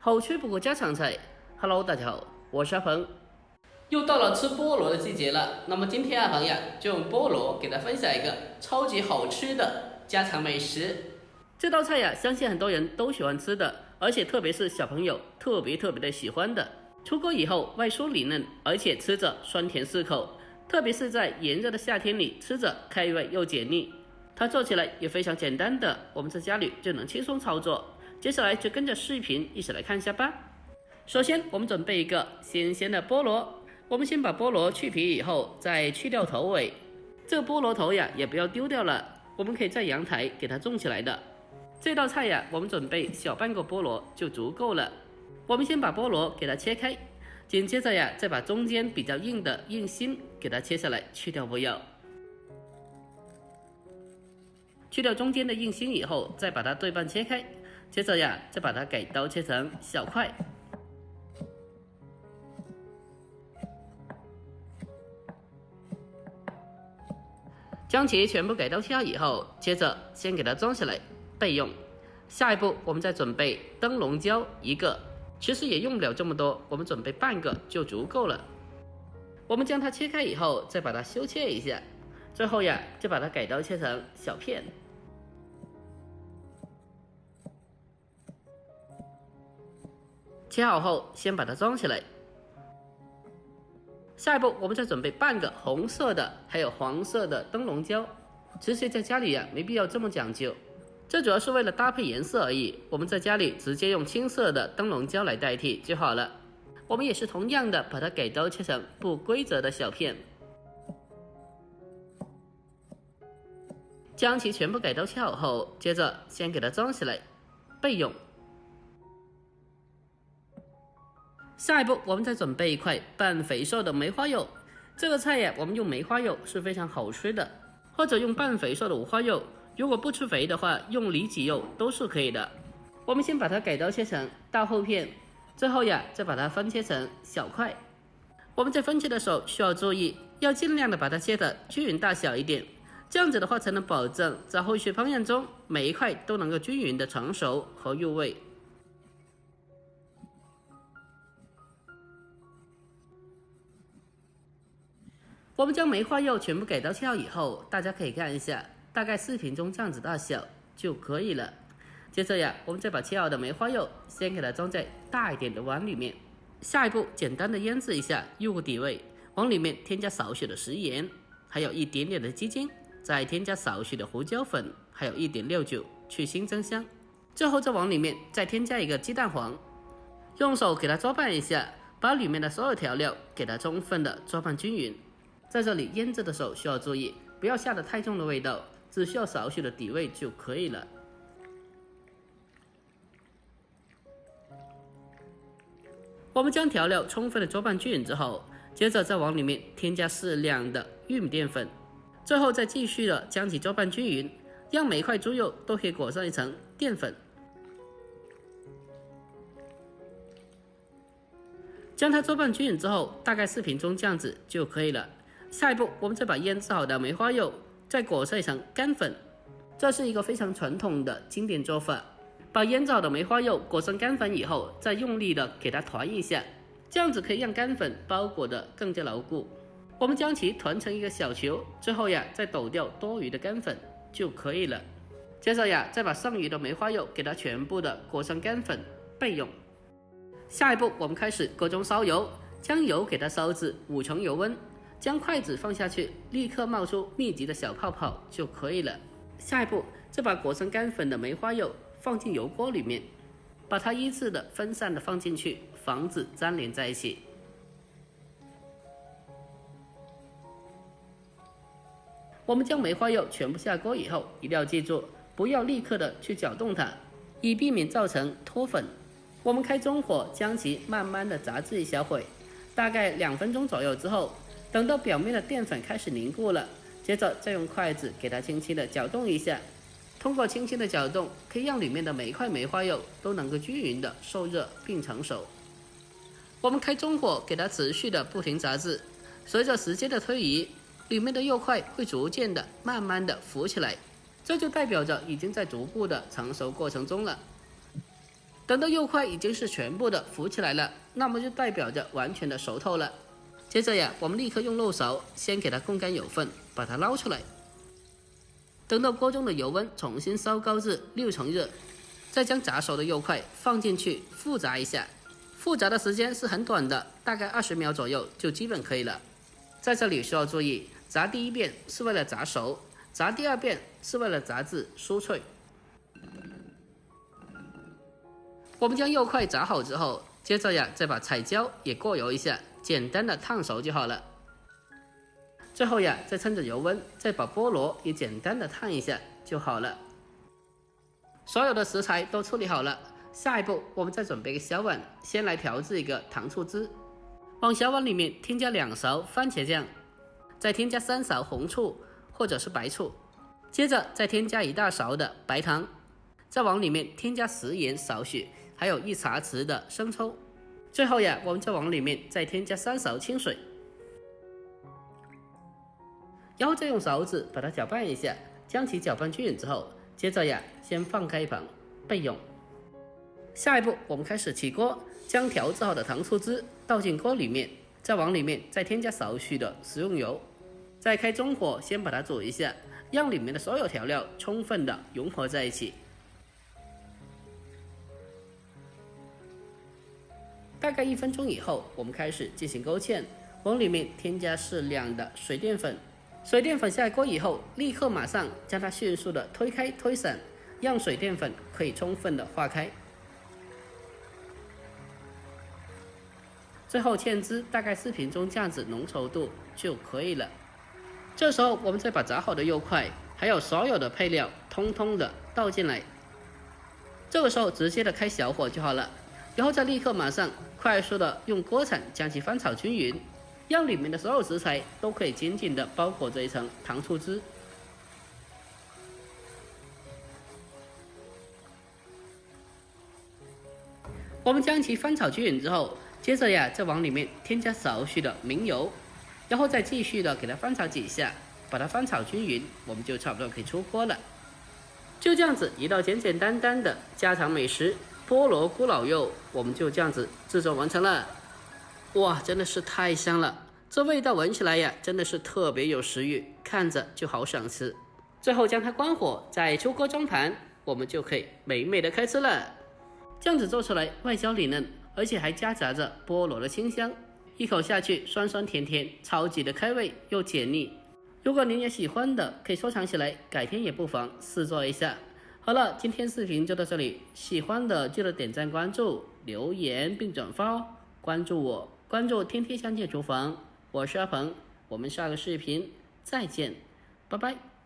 好吃不过家常菜。Hello， 大家好，我是阿鹏。又到了吃菠萝的季节了，那么今天阿鹏呀，就用菠萝给大家分享一个超级好吃的家常美食。这道菜呀，相信很多人都喜欢吃的，而且特别是小朋友特别的喜欢的。出锅以后外酥里嫩，而且吃着酸甜适口，特别是在炎热的夏天里，吃着开胃又解腻。它做起来也非常简单的，我们在家里就能轻松操作。接下来就跟着视频一起来看一下吧。首先我们准备一个新鲜的菠萝，我们先把菠萝去皮以后再去掉头尾，这个菠萝头呀也不要丢掉了，我们可以在阳台给它种起来的。这道菜呀我们准备小半个菠萝就足够了。我们先把菠萝给它切开，紧接着呀再把中间比较硬的硬心给它切下来去掉不要。去掉中间的硬心以后，再把它对半切开，接着呀再把它给刀切成小块。将其全部给刀切好以后，接着先给它装起来备用。下一步我们再准备灯笼椒一个，其实也用不了这么多，我们准备半个就足够了。我们将它切开以后，再把它修切一下，最后呀就把它给刀切成小片。切好后先把它装起来。下一步我们再准备半个红色的还有黄色的灯笼椒，其实在家里呀没必要这么讲究，这主要是为了搭配颜色而已，我们在家里直接用青色的灯笼椒来代替就好了。我们也是同样的把它给刀切成不规则的小片，将其全部给刀切好后，接着先给它装起来备用。下一步我们再准备一块半肥瘦的梅花柚，这个菜呀我们用梅花柚是非常好吃的，或者用半肥瘦的五花肉，如果不吃肥的话用里脊肉都是可以的。我们先把它给刀切成大厚片，最后呀再把它分切成小块。我们在分切的时候需要注意，要尽量的把它切的均匀大小一点，这样子的话才能保证在后续烹饪中每一块都能够均匀的成熟和入味。我们将梅花柚全部给刀切好以后，大家可以看一下，大概视频中这样子大小就可以了。接着呀，我们再把切好的梅花柚先给它装在大一点的碗里面。下一步简单的腌制一下入个底味，往里面添加少许的食盐，还有一点点的鸡精，再添加少许的胡椒粉，还有一点料酒去腥增香。最后再往里面再添加一个鸡蛋黄，用手给它搅拌一下，把里面的所有调料给它充分的搅拌均匀。在这里腌制的时候需要注意，不要下得太重的味道，只需要少许的底味就可以了。我们将调料充分的搅拌均匀之后，接着再往里面添加适量的玉米淀粉，最后再继续的将其搅拌均匀，让每块猪肉都可以裹上一层淀粉。将它搅拌均匀之后，大概视频中这样子就可以了。下一步我们再把腌制好的梅花柚再裹上一层干粉，这是一个非常传统的经典做法。把腌制好的梅花柚裹上干粉以后，再用力的给它团一下，这样子可以让干粉包裹的更加牢固。我们将其团成一个小球，最后呀再抖掉多余的干粉就可以了。接着呀再把剩余的梅花柚给它全部的裹上干粉备用。下一步我们开始锅中烧油，将油给它烧至5成油温，将筷子放下去，立刻冒出密集的小泡泡就可以了。下一步再把裹上干粉的梅花柚放进油锅里面，把它依次的分散的放进去，防止粘连在一起。我们将梅花柚全部下锅以后，一定要记住不要立刻的去搅动它，以避免造成脱粉。我们开中火将其慢慢的炸至一小会，大概2分钟左右之后，等到表面的淀粉开始凝固了，接着再用筷子给它轻轻的搅动一下，通过轻轻的搅动，可以让里面的每一块梅花柚都能够均匀的受热并成熟。我们开中火给它持续的不停炸制，随着时间的推移，里面的柚块会逐渐的慢慢的浮起来，这就代表着已经在逐步的成熟过程中了。等到肉块已经是全部的浮起来了，那么就代表着完全的熟透了。接着呀，我们立刻用漏勺先给它控干油分，把它捞出来。等到锅中的油温重新烧高至6成热，再将炸熟的肉块放进去复炸一下。复炸的时间是很短的，大概20秒左右就基本可以了。在这里需要注意，炸第一遍是为了炸熟，炸第二遍是为了炸至酥脆。我们将肉块炸好之后，接着呀再把彩椒也过油一下，简单的烫熟就好了。最后呀再趁着油温再把菠萝也简单的烫一下就好了。所有的食材都处理好了，下一步我们再准备个小碗，先来调制一个糖醋汁。往小碗里面添加2勺番茄酱，再添加3勺红醋或者是白醋，接着再添加1大勺的白糖，再往里面添加食盐少许，还有1茶匙的生抽。最后呀，我们再往里面再添加3勺清水，然后再用勺子把它搅拌一下，将其搅拌均匀之后，接着呀先放开一旁备用。下一步我们开始起锅，将调制好的糖醋汁倒进锅里面，再往里面再添加少许的食用油，再开中火先把它煮一下，让里面的所有调料充分的融合在一起。大概1分钟以后，我们开始进行勾芡，往里面添加适量的水淀粉。水淀粉下锅以后，立刻马上将它迅速的推开推散，让水淀粉可以充分的化开。最后芡汁大概4瓶中这样子浓稠度就可以了。这时候我们再把炸好的肉块还有所有的配料通通的倒进来，这个时候直接的开小火就好了，然后再立刻马上快速的用锅铲将其翻炒均匀，让里面的所有食材都可以紧紧的包裹着一层糖醋汁。我们将其翻炒均匀之后，接着呀再往里面添加少许的明油，然后再继续的给它翻炒几下，把它翻炒均匀，我们就差不多可以出锅了。就这样子一道简简单单的家常美食菠萝咕老肉，我们就这样子制作完成了。哇，真的是太香了，这味道闻起来呀真的是特别有食欲，看着就好想吃。最后将它关火，再出锅装盘，我们就可以美美的开吃了。这样子做出来外焦里嫩，而且还夹杂着菠萝的清香，一口下去酸酸甜甜，超级的开胃又解腻。如果您也喜欢的，可以收藏起来，改天也不妨试做一下。好了，今天视频就到这里，喜欢的记得点赞关注留言并转发哦。关注我，关注天天香气厨房，我是阿鹏，我们下个视频再见，拜拜。